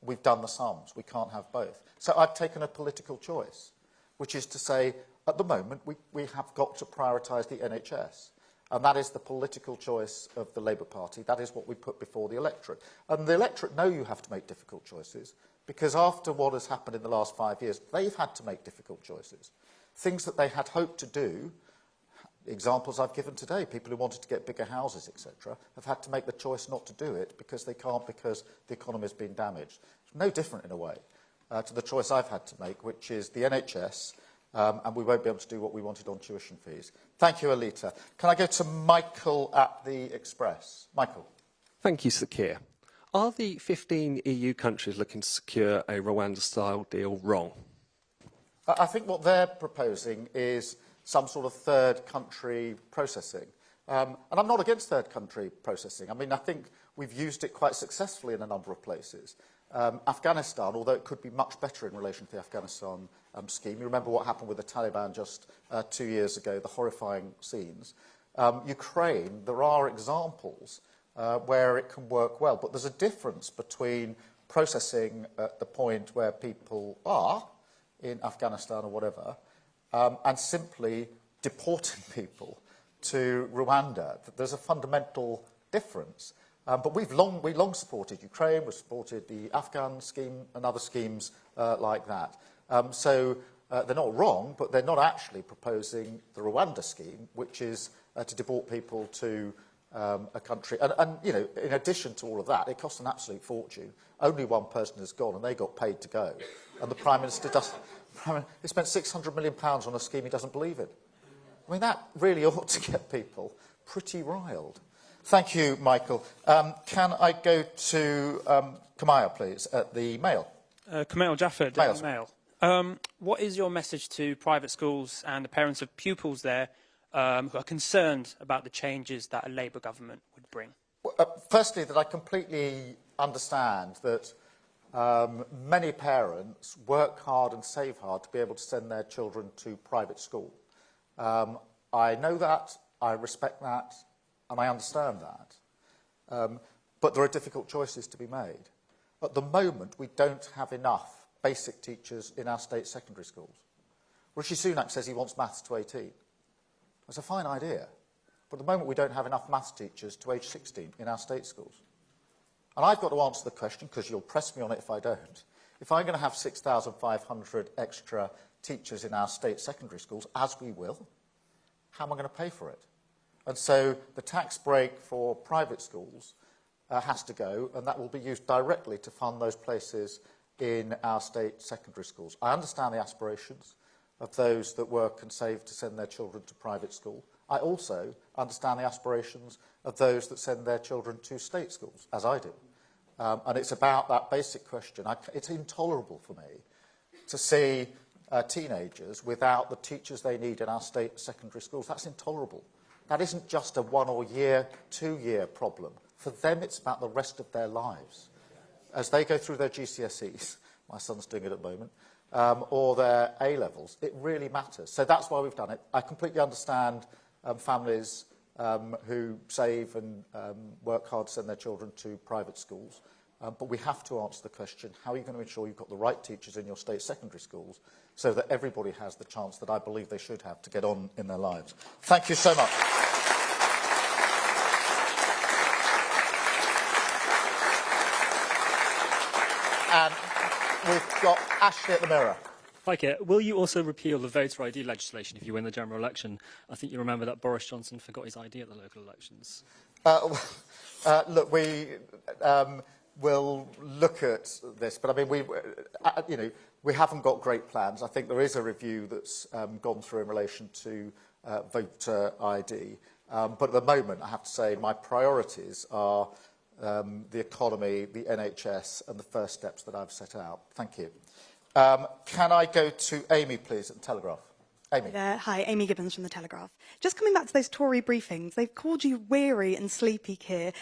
We've done the sums. We can't have both. So I've taken a political choice, which is to say, at the moment, we have got to prioritise the NHS. And that is the political choice of the Labour Party. That is what we put before the electorate. And the electorate know you have to make difficult choices, because after what has happened in the last 5 years, they've had to make difficult choices. Things that they had hoped to do, examples I've given today, people who wanted to get bigger houses, etc., have had to make the choice not to do it because they can't, because the economy has been damaged. It's no different, in a way, to the choice I've had to make, which is the NHS, and we won't be able to do what we wanted on tuition fees. Thank you, Alita. Can I go to Michael at the Express? Michael.
Thank you, Sir Keir. Are the 15 EU countries looking to secure a Rwanda-style deal wrong?
I think what they're proposing is some sort of third country processing. And I'm not against third country processing. I mean, I think we've used it quite successfully in a number of places. Afghanistan, although it could be much better in relation to the Afghanistan scheme. You remember what happened with the Taliban just 2 years ago, the horrifying scenes. Ukraine, there are examples where it can work well, but there's a difference between processing at the point where people are in Afghanistan or whatever, and simply deporting people to Rwanda. There's a fundamental difference. But we long supported Ukraine, we've supported the Afghan scheme and other schemes like that. So they're not wrong, but they're not actually proposing the Rwanda scheme, which is to deport people to a country. And, you know, in addition to all of that, it costs an absolute fortune. Only one person has gone, and they got paid to go. And the Prime Minister he spent £600 million on a scheme he doesn't believe in. I mean, that really ought to get people pretty riled. Thank you, Michael. Can I go to Kamaya, please, at the Mail?
Kamal Jaffer, Daily Mail. What is your message to private schools and the parents of pupils there who are concerned about the changes that a Labour government would bring?
Well, firstly, that I completely understand that many parents work hard and save hard to be able to send their children to private school. I know that, I respect that, and I understand that. But there are difficult choices to be made. At the moment, we don't have enough basic teachers in our state secondary schools. Rishi Sunak says he wants maths to 18. That's a fine idea. But at the moment, we don't have enough maths teachers to age 16 in our state schools. And I've got to answer the question, because you'll press me on it if I don't. If I'm going to have 6,500 extra teachers in our state secondary schools, as we will, how am I going to pay for it? And so the tax break for private schools has to go, and that will be used directly to fund those places in our state secondary schools. I understand the aspirations of those that work and save to send their children to private school. I also understand the aspirations of those that send their children to state schools, as I do. And it's about that basic question. It's intolerable for me to see teenagers without the teachers they need in our state secondary schools. That's intolerable. that isn't just a 1 or 2-year problem. For them, it's about the rest of their lives. As they go through their GCSEs, my son's doing it at the moment, or their A-levels, it really matters. So that's why we've done it. I completely understand families who save and work hard to send their children to private schools. But we have to answer the question, how are you going to ensure you've got the right teachers in your state secondary schools so that everybody has the chance that I believe they should have to get on in their lives? Thank you so much. And we've got Ashley at the mirror.
Hi, Keir. Will you also repeal the voter ID legislation if you win the general election? I think you remember that Boris Johnson forgot his ID at the local elections.
Look, we will look at this, but I mean, we haven't got great plans. I think there is a review that's gone through in relation to voter ID. But at the moment, I have to say, my priorities are the economy, the NHS, and the first steps that I've set out. Thank you. Can I go to Amy, please, at the Telegraph? Amy.
Hi, Amy Gibbons from The Telegraph. Just coming back to those Tory briefings, they've called you weary and sleepy, Keir.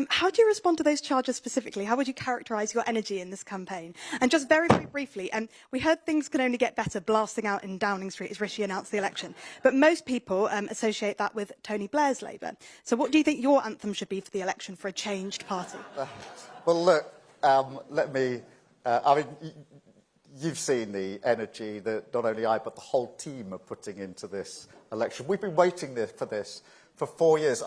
How do you respond to those charges specifically? How would you characterise your energy in this campaign? And just very, very briefly, we heard things can only get better blasting out in Downing Street as Rishi announced the election. But most people associate that with Tony Blair's Labour. So what do you think your anthem should be for the election for a changed party?
Well, look, let me... I mean, you've seen the energy that not only I, but the whole team are putting into this election. We've been waiting for this for 4 years.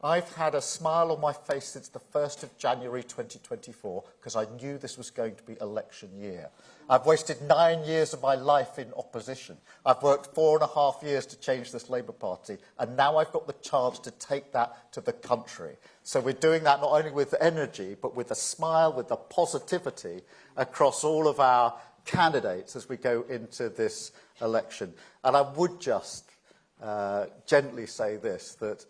I've had a smile on my face since the 1st of January 2024 because I knew this was going to be election year. I've wasted 9 years of my life in opposition. I've worked 4.5 years to change this Labour Party, and now I've got the chance to take that to the country. So we're doing that not only with energy, but with a smile, with the positivity across all of our candidates as we go into this election. And I would just gently say this, that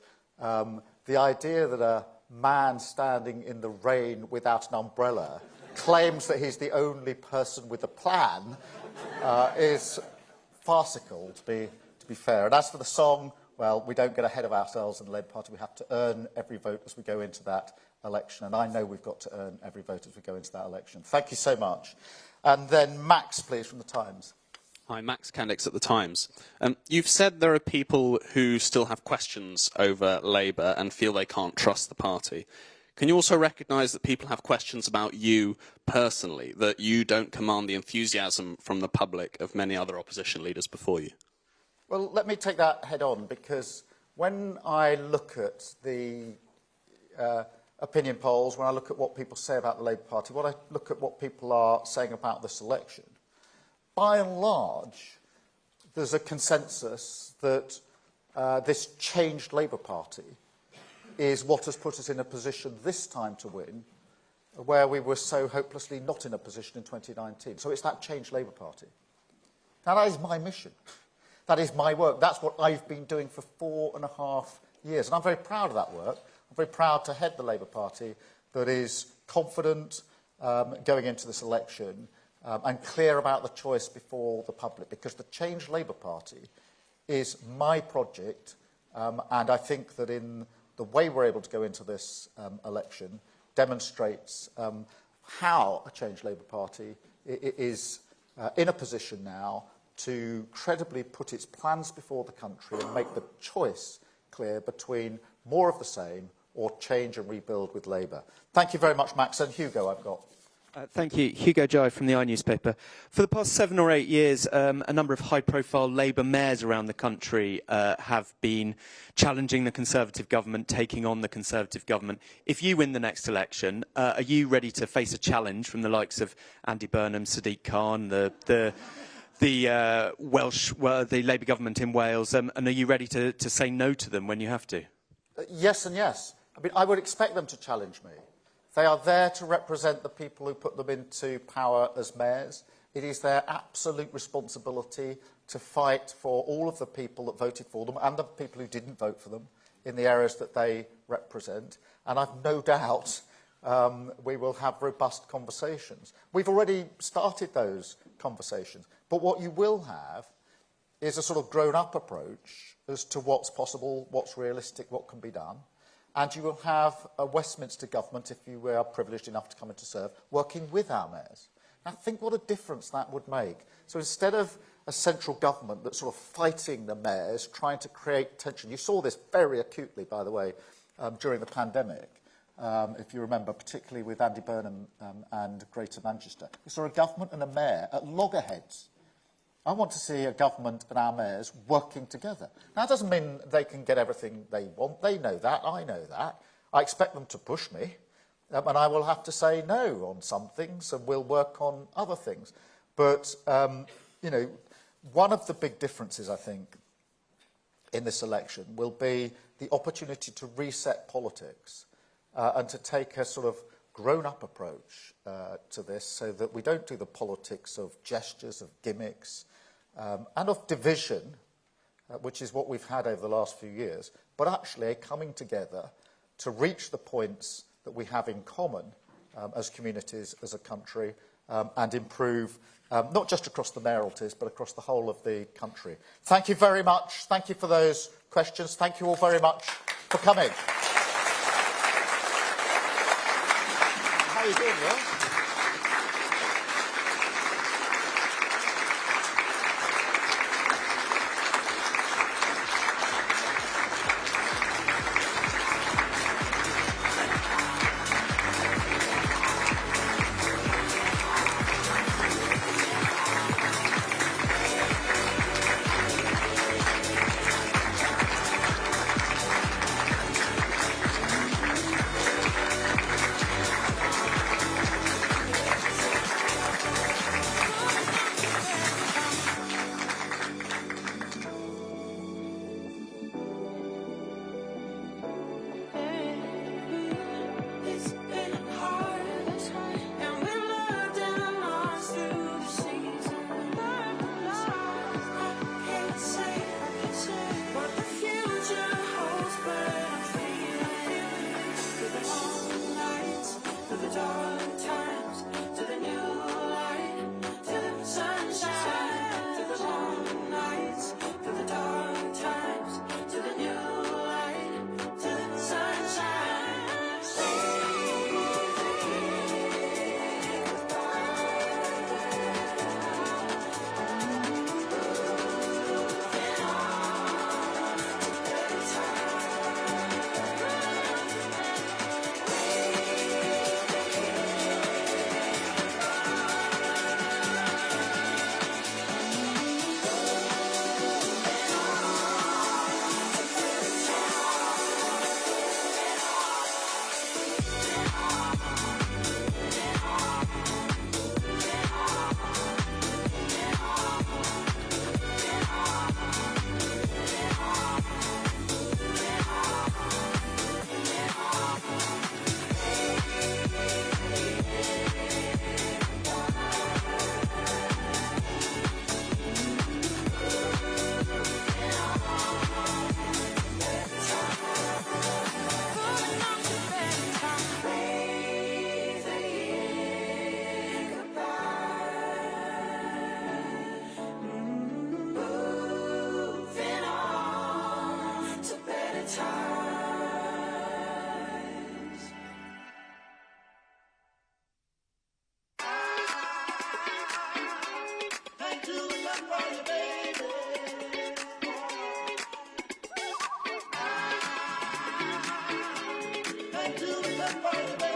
the idea that a man standing in the rain without an umbrella claims that he's the only person with a plan is farcical, to be fair. And as for the song, well, we don't get ahead of ourselves in the Labour Party. We have to earn every vote as we go into that election. And I know we've got to earn every vote as we go into that election. Thank you so much. And then Max, please, from The Times.
Hi, Max Kendix at The Times. You've said there are people who still have questions over Labour and feel they can't trust the party. Can you also recognise that people have questions about you personally, that you don't command the enthusiasm from the public of many other opposition leaders before you?
Well, let me take that head on, because when I look at the opinion polls, when I look at what people say about the Labour Party, when I look at what people are saying about this election, by and large, there's a consensus that this changed Labour Party is what has put us in a position this time to win, where we were so hopelessly not in a position in 2019. So it's that changed Labour Party. Now, that is my mission. That is my work. That's what I've been doing for 4.5 years. And I'm very proud of that work. I'm very proud to head the Labour Party that is confident going into this election and clear about the choice before the public, because the Change Labour Party is my project, and I think that in the way we're able to go into this election demonstrates how a Change Labour Party is in a position now to credibly put its plans before the country and make the choice clear between more of the same or change and rebuild with Labour. Thank you very much, Max. And Hugo, I've got.
Thank you. Hugo Jai from the iNewspaper. For the past 7 or 8 years, a number of high-profile Labour mayors around the country have been challenging the Conservative government, taking on the Conservative government. If you win the next election, are you ready to face a challenge from the likes of Andy Burnham, Sadiq Khan, the Labour government in Wales, and are you ready to say no to them when you have to?
Yes and yes. I mean, I would expect them to challenge me. They are there to represent the people who put them into power as mayors. It is their absolute responsibility to fight for all of the people that voted for them and the people who didn't vote for them in the areas that they represent. And I've no doubt we will have robust conversations. We've already started those conversations. But what you will have is a sort of grown-up approach as to what's possible, what's realistic, what can be done. And you will have a Westminster government, if you were privileged enough to come in to serve, working with our mayors. Now, think what a difference that would make. So instead of a central government that's sort of fighting the mayors, trying to create tension. You saw this very acutely, by the way, during the pandemic, if you remember, particularly with Andy Burnham and Greater Manchester. You saw a government and a mayor at loggerheads. I want to see a government and our mayors working together. Now, that doesn't mean they can get everything they want. They know that. I know that. I expect them to push me. And I will have to say no on some things, and we'll work on other things. But, you know, one of the big differences, I think, in this election will be the opportunity to reset politics and to take a sort of grown-up approach to this, so that we don't do the politics of gestures, of gimmicks, and of division, which is what we've had over the last few years, but actually coming together to reach the points that we have in common as communities, as a country, and improve not just across the mayoralties, but across the whole of the country. Thank you very much. Thank you for those questions. Thank you all very much for coming. How are you doing, Will?
Bye.